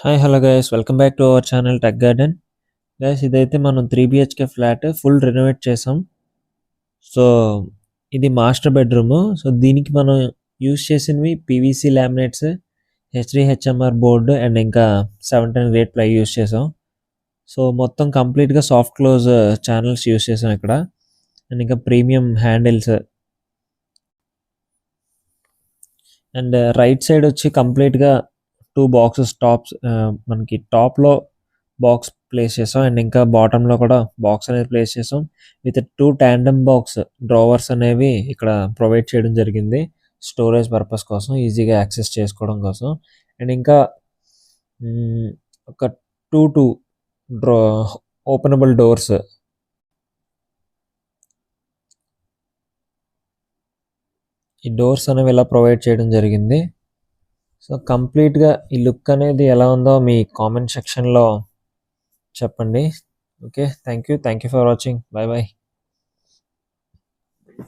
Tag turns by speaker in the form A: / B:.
A: Hi hello guys welcome back to our channel tech garden. Guys ఇదైతే మనం 3 BHK flat full renovate చేసాం. So ఇది master bedroom. So దీనికి మనం use చేసినవి PVC laminates, HDHMR board and ఇంకా 710 grade ply use చేసాం. So మొత్తం కంప్లీట్గా సాఫ్ట్ క్లోజ్ ఛానల్స్ యూస్ చేసాం ఇక్కడ. అండ్ ఇంకా premium handles. And right side వచ్చి కంప్లీట్గా 2 బాక్సెస్ టాప్స్, మనకి టాప్లో బాక్స్ ప్లేస్ చేసాం అండ్ ఇంకా బాటంలో కూడా బాక్స్ అనేది ప్లేస్ చేసాం. విత్ 2 ట్యాండమ్ బాక్స్ డ్రావర్స్ అనేవి ఇక్కడ ప్రొవైడ్ చేయడం జరిగింది స్టోరేజ్ పర్పస్ కోసం, ఈజీగా యాక్సెస్ చేసుకోవడం కోసం. అండ్ ఇంకా ఒక 2 డ్రా ఓపెనబుల్ డోర్స్. ఈ డోర్స్ అనేవి ఇలా ప్రొవైడ్ చేయడం జరిగింది. సో కంప్లీట్గా ఈ లుక్ అనేది ఎలా ఉందో మీ కామెంట్ సెక్షన్లో చెప్పండి. Okay, thank you for watching. Bye bye.